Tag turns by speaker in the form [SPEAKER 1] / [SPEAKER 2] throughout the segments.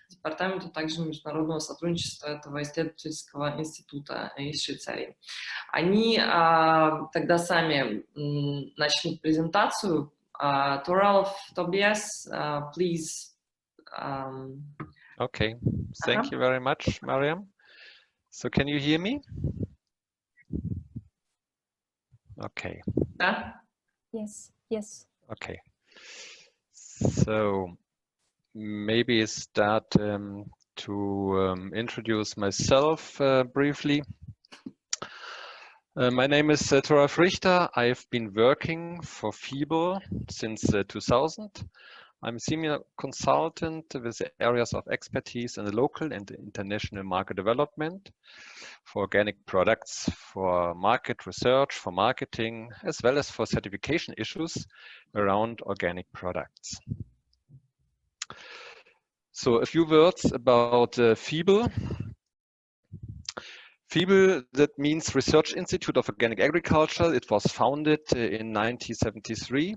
[SPEAKER 1] Департаменту также международного сотрудничества этого исследовательского института из Швейцарии. Они тогда сами начнут презентацию. Toralf, Tobias, please.
[SPEAKER 2] Okay, thank you very much, Mariam. So can you hear me? Okay.
[SPEAKER 3] Yes, yes.
[SPEAKER 2] Okay. So maybe start to introduce myself briefly. My name is Toralf Richter. I've been working for FIBO since 2000. I'm a senior consultant with areas of expertise in the local and international market development for organic products, for market research, for marketing, as well as for certification issues around organic products. So a few words about FIBO. FIBO, that means Research Institute of Organic Agriculture. It was founded in 1973.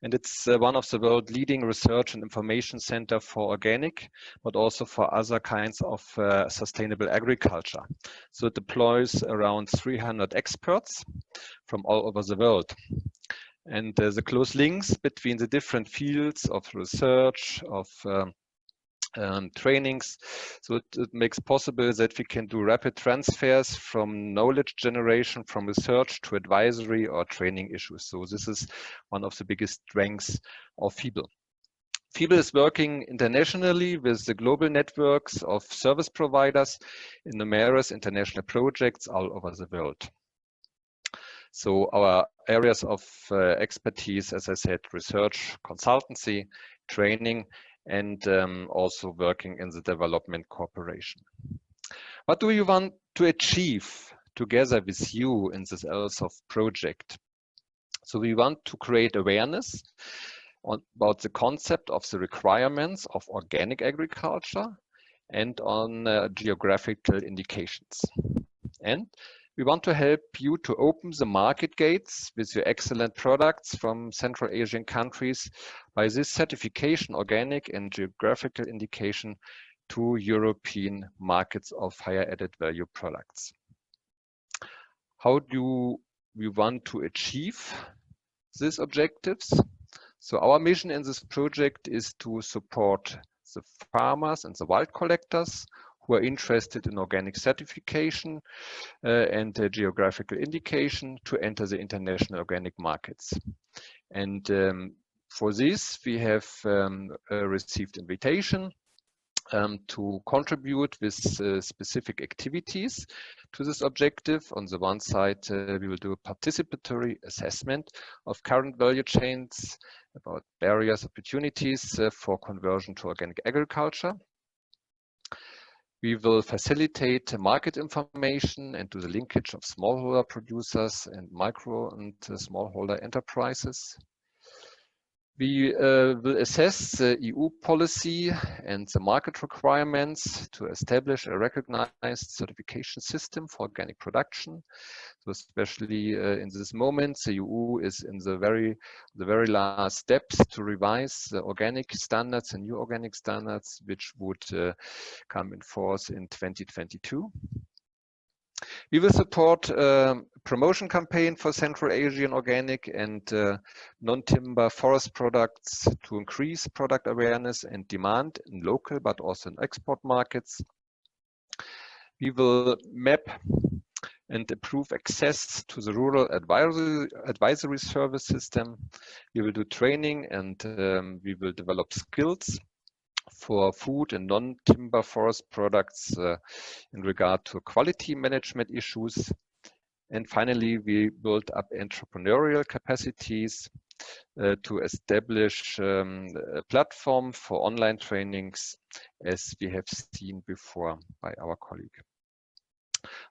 [SPEAKER 2] And it's one of the world leading research and information center for organic, but also for other kinds of sustainable agriculture. So it deploys around 300 experts from all over the world. And there's a close links between the different fields of research, of trainings. So it makes possible that we can do rapid transfers from knowledge generation, from research to advisory or training issues. So this is one of the biggest strengths of FIBO. FIBO is working internationally with the global networks of service providers in numerous international projects all over the world. So our areas of expertise, as I said, research, consultancy, training, and also working in the development cooperation. What do you want to achieve together with you in this ELSOFP project? So we want to create awareness about the concept of the requirements of organic agriculture and on geographical indications. And we want to help you to open the market gates with your excellent products from Central Asian countries by this certification, organic and geographical indication to European markets of higher added value products. How do we want to achieve these objectives? So our mission in this project is to support the farmers and the wild collectors who are interested in organic certification and geographical indication to enter the international organic markets. And for this, we have received invitation to contribute with specific activities to this objective. On the one side, we will do a participatory assessment of current value chains about barriers, opportunities for conversion to organic agriculture. We will facilitate market information and do the linkage of smallholder producers and micro and smallholder enterprises. We will assess the EU policy and the market requirements to establish a recognized certification system for organic production. So especially in this moment, the EU is in the very last steps to revise the organic standards and new organic standards, which would come in force in 2022. We will support a promotion campaign for Central Asian organic and non-timber forest products to increase product awareness and demand in local but also in export markets. We will map and improve access to the rural advisory service system. We will do training and we will develop skills for food and non-timber forest products in regard to quality management issues. And finally, we build up entrepreneurial capacities to establish a platform for online trainings, as we have seen before by our colleague.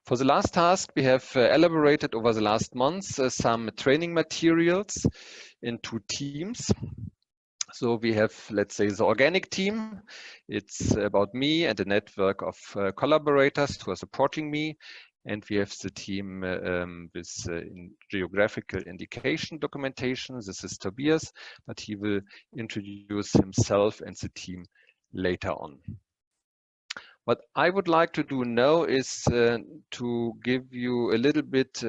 [SPEAKER 2] For the last task, we have elaborated over the last months some training materials in 2 teams. So we have, let's say, the organic team. It's about me and a network of collaborators who are supporting me. And we have the team with geographical indication documentation. This is Tobias, but he will introduce himself and the team later on. What I would like to do now is to give you a little bit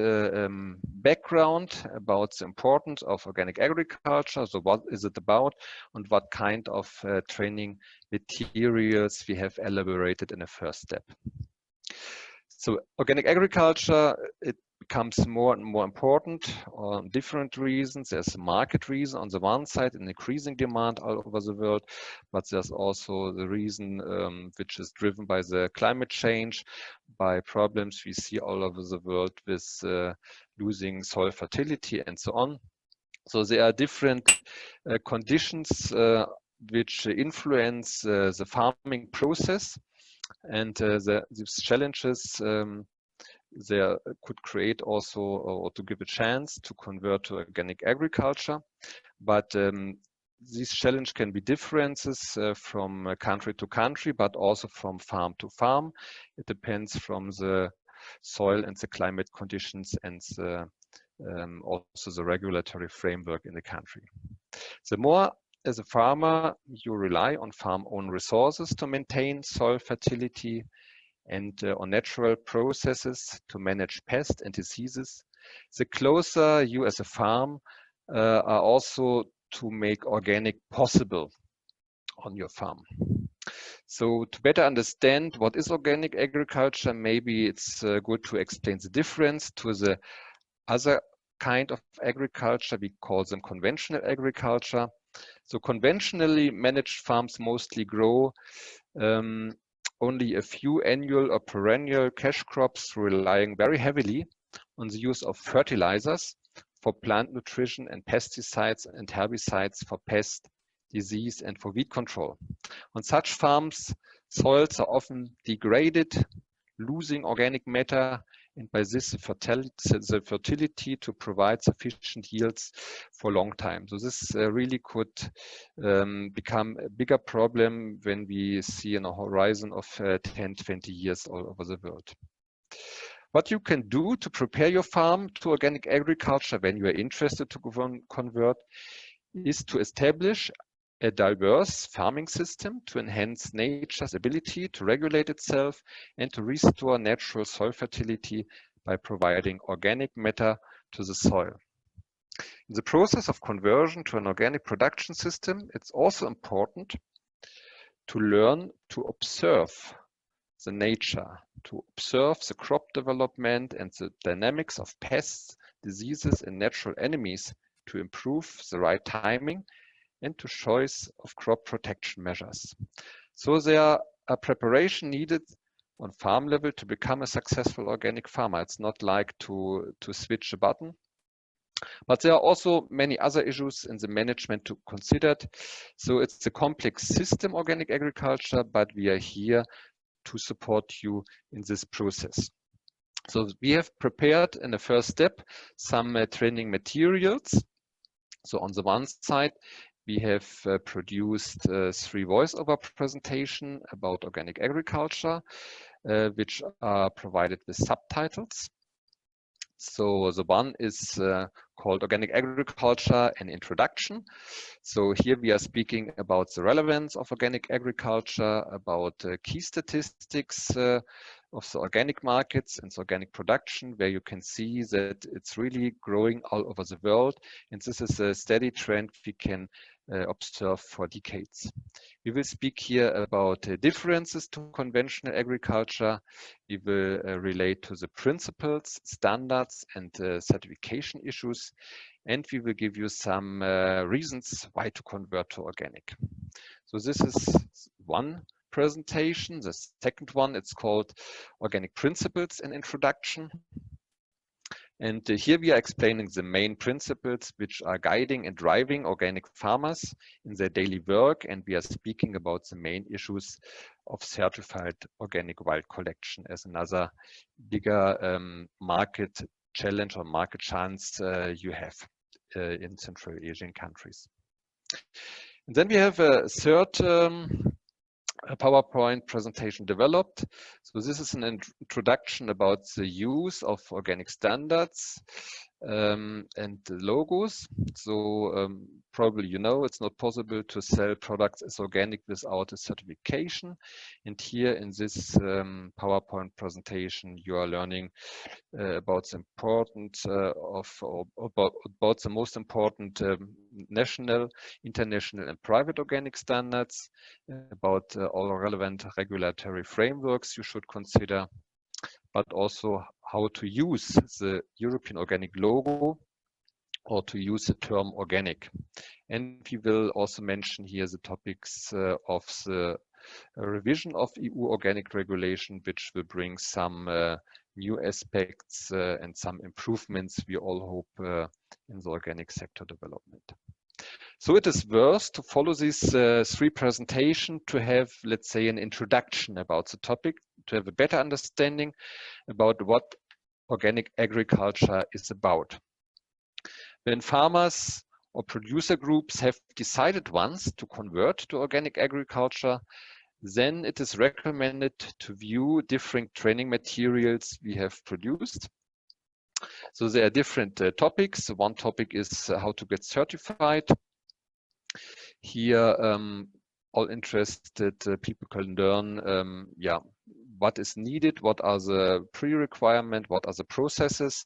[SPEAKER 2] background about the importance of organic agriculture. So what is it about and what kind of training materials we have elaborated in the first step. So organic agriculture, it becomes more and more important on different reasons. There's a market reason on the one side, an increasing demand all over the world, but there's also the reason which is driven by the climate change, by problems we see all over the world with losing soil fertility and so on. So there are different conditions which influence the farming process, and these challenges there could create also, or to give a chance to convert to organic agriculture. But these challenges can be differences from country to country, but also from farm to farm. It depends from the soil and the climate conditions and also the regulatory framework in the country. The more as a farmer you rely on farm-owned resources to maintain soil fertility, and on natural processes to manage pests and diseases, the closer you as a farm are also to make organic possible on your farm. So to better understand what is organic agriculture, maybe it's good to explain the difference to the other kind of agriculture. We call them conventional agriculture. So conventionally managed farms mostly grow only a few annual or perennial cash crops, relying very heavily on the use of fertilizers for plant nutrition and pesticides and herbicides for pest, disease, and for weed control. On such farms, soils are often degraded, losing organic matter, and by this the fertility to provide sufficient yields for a long time. So this really could become a bigger problem when we see in a horizon of 10, 20 years all over the world. What you can do to prepare your farm to organic agriculture when you are interested to convert is to establish a diverse farming system to enhance nature's ability to regulate itself and to restore natural soil fertility by providing organic matter to the soil. In the process of conversion to an organic production system, it's also important to learn to observe the nature, to observe the crop development and the dynamics of pests, diseases, and natural enemies to improve the right timing and to choice of crop protection measures. So there are preparation needed on farm level to become a successful organic farmer. It's not like to switch a button. But there are also many other issues in the management to consider. So it's a complex system, organic agriculture, but we are here to support you in this process. So we have prepared in the first step some training materials. So on the one side, we have produced 3 voice-over presentations about organic agriculture, which are provided with subtitles. So the one is called Organic Agriculture, an Introduction. So here we are speaking about the relevance of organic agriculture, about key statistics of the organic markets and the organic production, where you can see that it's really growing all over the world. And this is a steady trend we can observe for decades. We will speak here about differences to conventional agriculture. We will relate to the principles, standards, and certification issues. And we will give you some reasons why to convert to organic. So this is one presentation. The second one, it's called Organic Principles and Introduction. And here we are explaining the main principles which are guiding and driving organic farmers in their daily work. And we are speaking about the main issues of certified organic wild collection as another bigger market challenge or market chance you have in Central Asian countries. And then we have a third PowerPoint presentation developed. So this is an introduction about the use of organic standards and the logos. So probably you know it's not possible to sell products as organic without a certification. And here in this PowerPoint presentation, you are learning about the about the most important national, international, and private organic standards, about all relevant regulatory frameworks you should consider, but also how to use the European organic logo or to use the term organic. And we will also mention here the topics of the revision of EU organic regulation, which will bring some new aspects and some improvements we all hope in the organic sector development. So it is worth to follow these three presentations to have, let's say, an introduction about the topic, to have a better understanding about what organic agriculture is about. When farmers or producer groups have decided once to convert to organic agriculture, then it is recommended to view different training materials we have produced. So there are different topics. One topic is how to get certified. Here, all interested people can learn, what is needed, what are the pre-requirements, what are the processes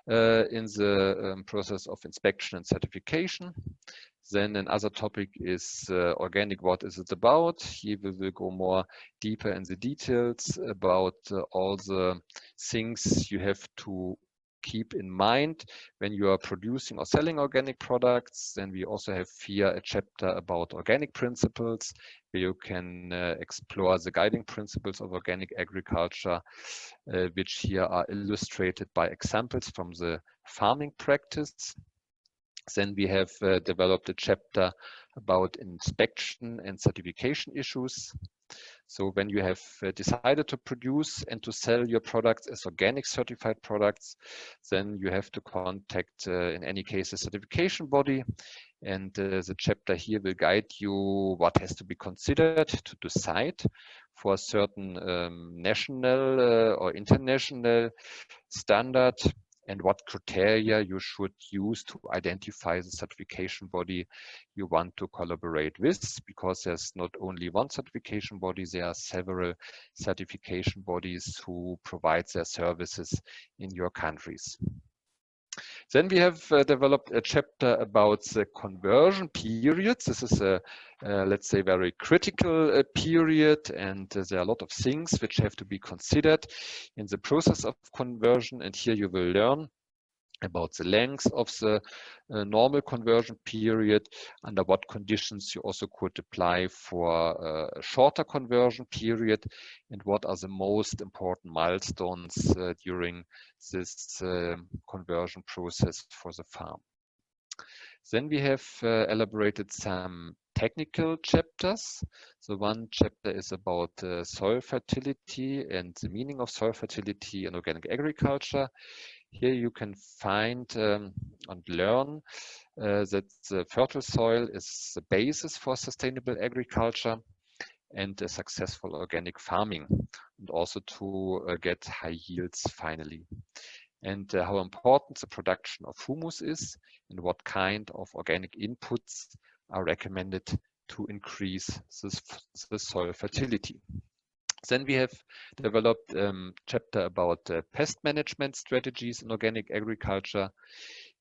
[SPEAKER 2] in the process of inspection and certification. Then another topic is organic, what is it about? Here we will go more deeper in the details about all the things you have to keep in mind when you are producing or selling organic products. Then we also have here a chapter about organic principles, where you can explore the guiding principles of organic agriculture, which here are illustrated by examples from the farming practice. Then we have developed a chapter about inspection and certification issues. So when you have decided to produce and to sell your products as organic certified products, then you have to contact, in any case, a certification body. And the chapter here will guide you what has to be considered to decide for a certain national or international standard, and what criteria you should use to identify the certification body you want to collaborate with, because there's not only one certification body, there are several certification bodies who provide their services in your countries. Then we have developed a chapter about the conversion periods. This is a, let's say, very critical period, and there are a lot of things which have to be considered in the process of conversion. And here you will learn about the length of the normal conversion period, under what conditions you also could apply for a shorter conversion period, and what are the most important milestones during this conversion process for the farm. Then we have elaborated some technical chapters. So one chapter is about soil fertility and the meaning of soil fertility in organic agriculture. Here you can find and learn that the fertile soil is the basis for sustainable agriculture and successful organic farming, and also to get high yields finally. And how important the production of humus is, and what kind of organic inputs are recommended to increase the soil fertility. Then we have developed a chapter about pest management strategies in organic agriculture.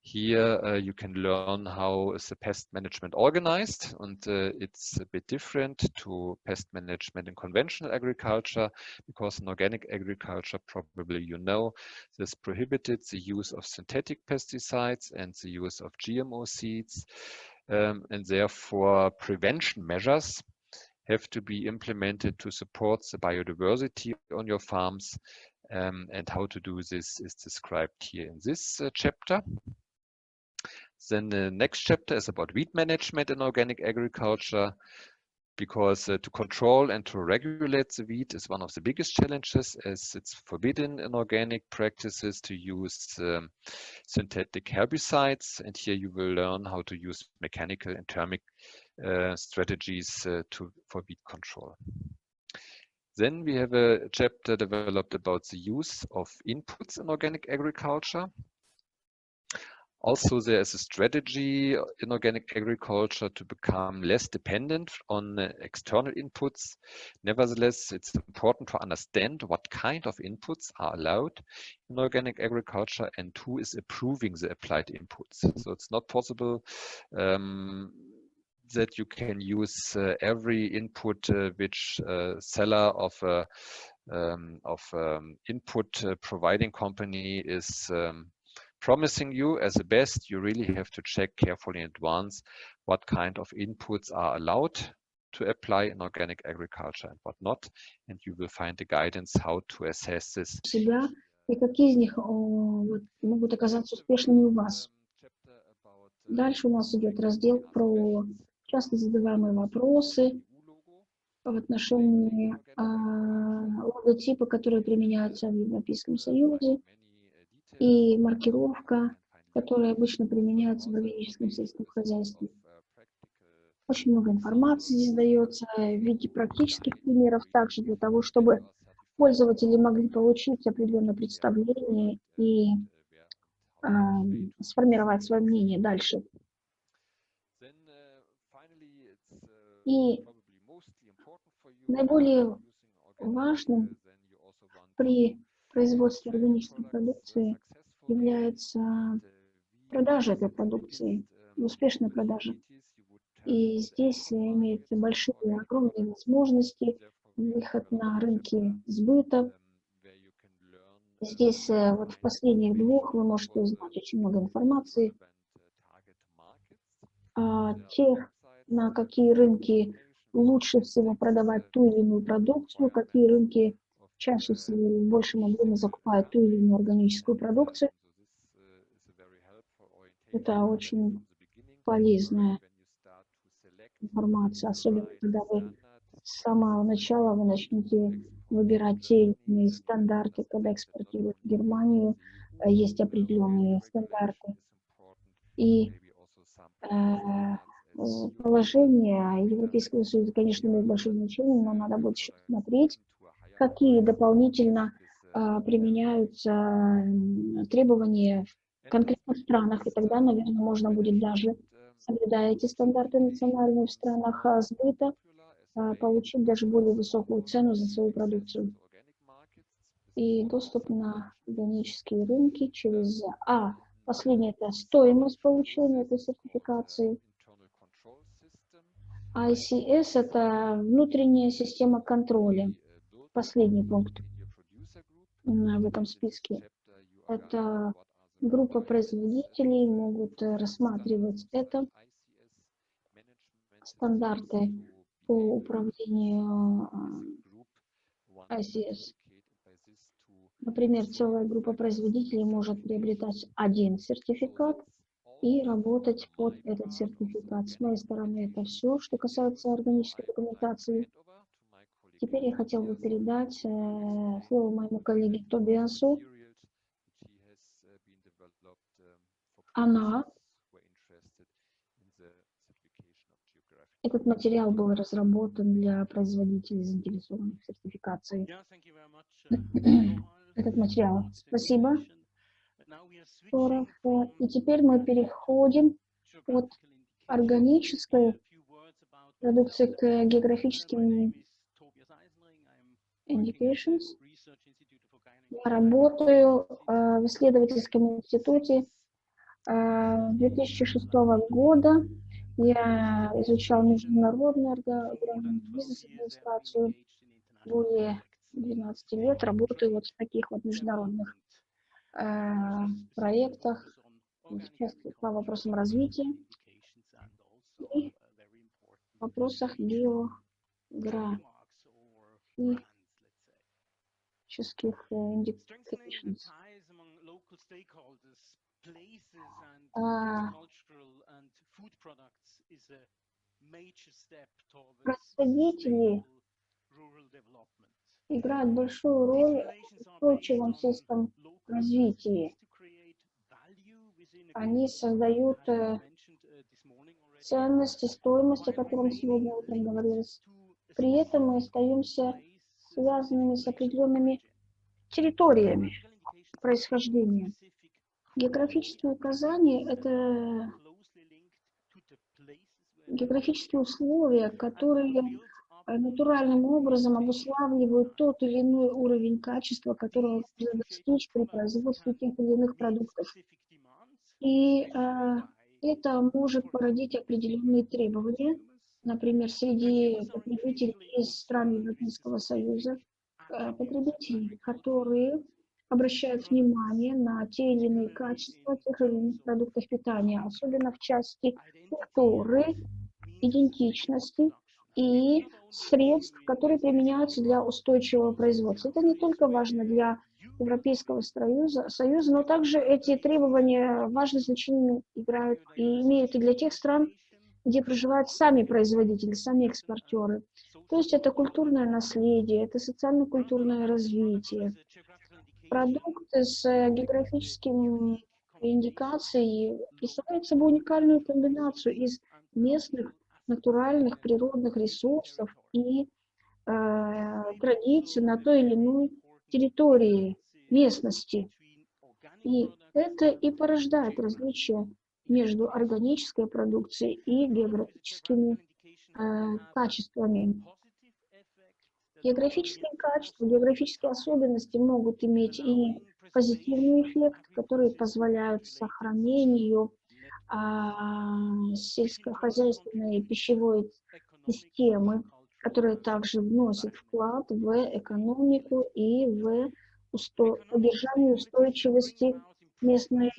[SPEAKER 2] Here you can learn how is the pest management organized, and it's a bit different to pest management in conventional agriculture, because in organic agriculture, probably you know, this prohibited the use of synthetic pesticides and the use of GMO seeds, and therefore prevention measures have to be implemented to support the biodiversity on your farms, and how to do this is described here in this chapter. Then the next chapter is about weed management in organic agriculture, because to control and to regulate the weed is one of the biggest challenges, as it's forbidden in organic practices to use synthetic herbicides. And here you will learn how to use mechanical and thermic strategies for weed control. Then we have a chapter developed about the use of inputs in organic agriculture. Also, there is a strategy in organic agriculture to become less dependent on external inputs. Nevertheless, it's important to understand what kind of inputs are allowed in organic agriculture and who is approving the applied inputs. So it's not possible that you can use every input which seller of input providing company is promising you as the best. You really have to check carefully in advance what kind of inputs are allowed to apply in organic agriculture and what not, and you will find the guidance how to assess this.
[SPEAKER 3] Себя и какие из них вот, могут оказаться успешными у вас. Дальше у нас идет раздел про часто задаваемые вопросы в отношении логотипа, которые применяются в Европейском Союзе, и маркировка, которая обычно применяется в органическом сельском хозяйстве. Очень много информации здесь дается в виде практических примеров, также для того, чтобы пользователи могли получить определенное представление и сформировать свое мнение дальше. И наиболее важным при производстве органической продукции является продажа этой продукции, успешная продажа. И здесь имеются большие, огромные возможности, выход на рынки сбыта. Здесь вот в последних двух вы можете узнать очень много информации о тех, на какие рынки лучше всего продавать ту или иную продукцию, какие рынки чаще всего в большем объеме закупают ту или иную органическую продукцию. Это очень полезная информация, особенно когда вы с самого начала вы начнете выбирать те или иные стандарты, когда экспортируют в Германию, есть определенные стандарты. И положение Европейского Союза, конечно, имеет большое значение, но надо будет еще смотреть, какие дополнительно применяются требования в конкретных странах, и тогда, наверное, можно будет даже, соблюдая эти стандарты национальные в странах сбыта, получить даже более высокую цену за свою продукцию. И доступ на органические рынки через последнее — это стоимость получения этой сертификации. ICS — это внутренняя система контроля. Последний пункт в этом списке. Это группа производителей могут рассматривать это. Стандарты по управлению ICS. Например, целая группа производителей может приобретать один сертификат и работать под этот сертификат. С моей стороны это все, что касается органической документации. Теперь я хотел бы передать слово моему коллеге Тобиасу. Этот материал был разработан для производителей, заинтересованных в сертификации. Этот материал. Спасибо. И теперь мы переходим от органической продукции к географическим indications. Я работаю в исследовательском институте 2006 года. Я изучал международную бизнес-администрацию. Более 12 лет работаю вот в таких вот международных проектах, в частности, по вопросам развития и вопросах географических indications. Производители играют большую роль в устойчивом сельском развитии. Они создают ценности, стоимость, о котором сегодня утром говорилось. При этом мы остаемся связанными с определенными территориями происхождения. Географические указания – это географические условия, которые натуральным образом обуславливают тот или иной уровень качества, которого нужно достичь при производстве тех или иных продуктов. И это может породить определенные требования, например, среди потребителей из стран Европейского Союза, потребителей, которые обращают внимание на те или иные качества тех или иных продуктов питания, особенно в части культуры, идентичности и средств, которые применяются для устойчивого производства. Это не только важно для Европейского Союза, но также эти требования важное значение играют и имеют и для тех стран, где проживают сами производители, сами экспортеры. То есть это культурное наследие, это социально-культурное развитие. Продукты с географическими индикацией представляют собой уникальную комбинацию из местных, натуральных, природных ресурсов и традиций на той или иной территории, местности. И это и порождает различия между органической продукцией и географическими качествами. Географические качества, географические особенности могут иметь и позитивный эффект, которые позволяют сохранению сельскохозяйственной пищевой системы, которая также вносит вклад в экономику и в поддержание устойчивости местного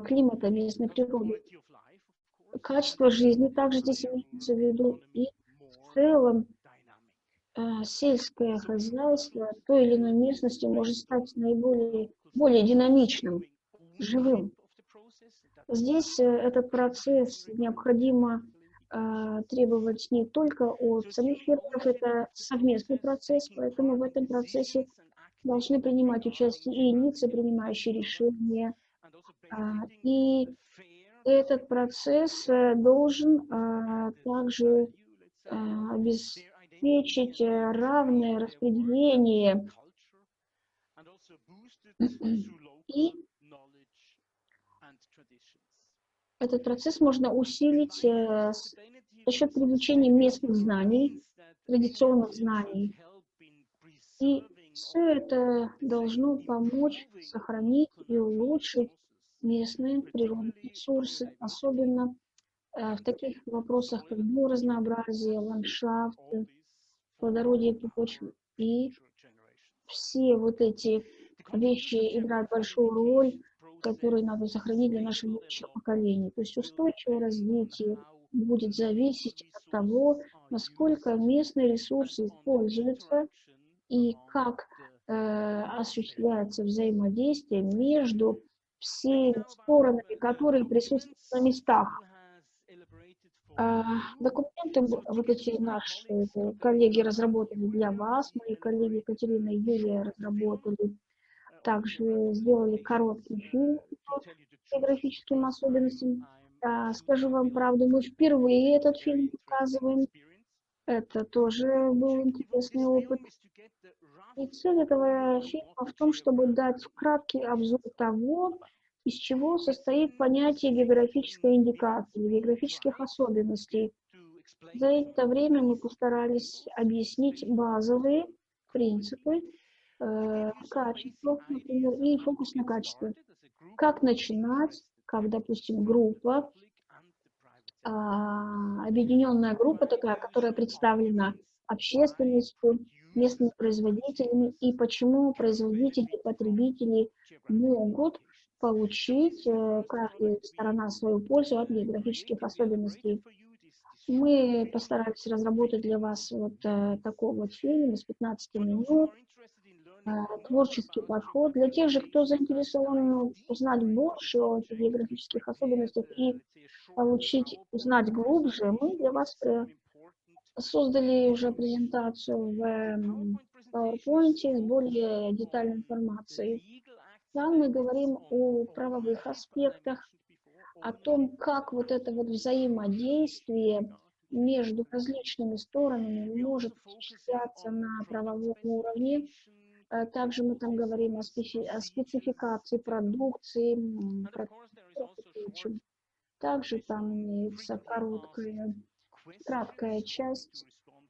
[SPEAKER 3] климата, местной природы. Качество жизни также здесь имеется в виду, и в целом сельское хозяйство той или иной местности может стать более динамичным, живым. Здесь этот процесс необходимо требовать не только от самих фермеров, это совместный процесс, поэтому в этом процессе должны принимать участие и лица, принимающие решения, и этот процесс должен также обеспечить равное распределение и этот процесс можно усилить за счет привлечения местных знаний, традиционных знаний. И все это должно помочь сохранить и улучшить местные природные ресурсы, особенно в таких вопросах, как биоразнообразие, ландшафт, плодородие почвы. И все вот эти вещи играют большую роль, которые надо сохранить для наших будущих поколений. То есть устойчивое развитие будет зависеть от того, насколько местные ресурсы используются и как осуществляется взаимодействие между всеми сторонами, которые присутствуют на местах. Документы вот эти наши коллеги разработали для вас, мои коллеги Екатерина и Юлия разработали. Также сделали короткий фильм по географическим особенностям. Скажу вам правду, мы впервые этот фильм показываем. Это тоже был интересный опыт. И цель этого фильма в том, чтобы дать краткий обзор того, из чего состоит понятие географической индикации, географических особенностей. За это время мы постарались объяснить базовые принципы качества, например, и фокус на качество. Как начинать, как, допустим, группа, объединенная группа такая, которая представлена общественностью, местными производителями, и почему производители и потребители могут получить, каждая сторона, свою пользу от географических особенностей. Мы постарались разработать для вас вот такой вот фильм из 15 минут, творческий подход. Для тех же, кто заинтересован узнать больше о этих географических особенностях и узнать глубже, мы для вас создали уже презентацию в PowerPoint с более детальной информацией. Там мы говорим о правовых аспектах, о том, как вот это вот взаимодействие между различными сторонами может осуществляться на правовом уровне, Также мы там говорим о спецификации продукции, также там имеется краткая часть.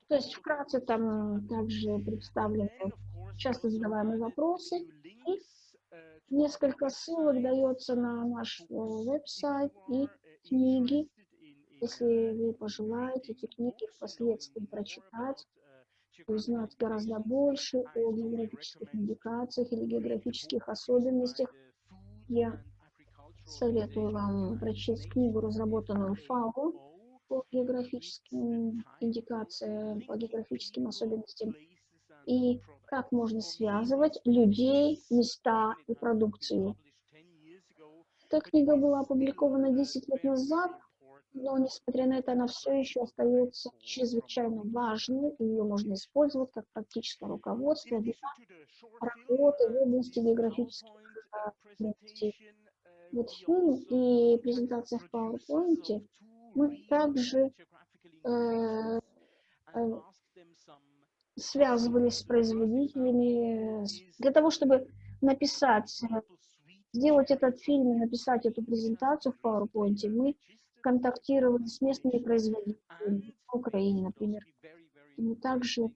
[SPEAKER 3] То есть вкратце там также представлены часто задаваемые вопросы и несколько ссылок дается на наш веб-сайт и книги. Если вы пожелаете эти книги впоследствии прочитать, узнать гораздо больше о географических индикациях или географических особенностях, я советую вам прочесть книгу, разработанную ФАО по географическим индикациям, по географическим особенностям, и как можно связывать людей, места и продукцию. Эта книга была опубликована 10 лет назад, но, несмотря на это, она все еще остается чрезвычайно важной, и ее можно использовать как практическое руководство для работы в области географических особенностей. Вот фильм и презентация в PowerPoint мы также связывались с производителями для того, чтобы сделать этот фильм и написать эту презентацию в PowerPoint. Мы контактировали с местными производителями в Украине, например. И мы также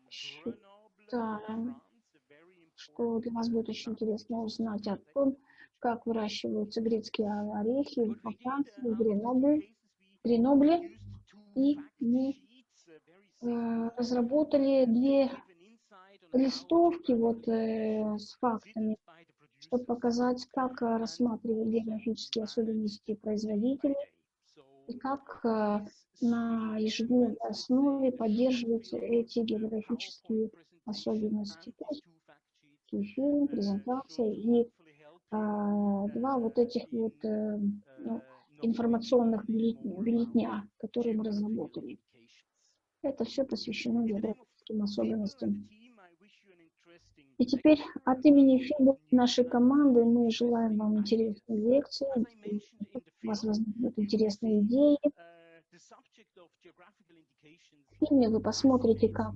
[SPEAKER 3] считаем, что для вас будет очень интересно узнать о том, как выращиваются грецкие орехи во Франции, в Гренобле. И мы разработали 2 листовки с фактами, чтобы показать, как рассматривать географические особенности производителей и как на ежедневной основе поддерживаются эти географические особенности. То есть фильм, презентация и 2 вот этих информационных бюллетня, которые мы разработали. Это все посвящено географическим особенностям. И теперь от имени нашей команды мы желаем вам интересной лекции, у вас возникнут интересные идеи. В фильме вы посмотрите, как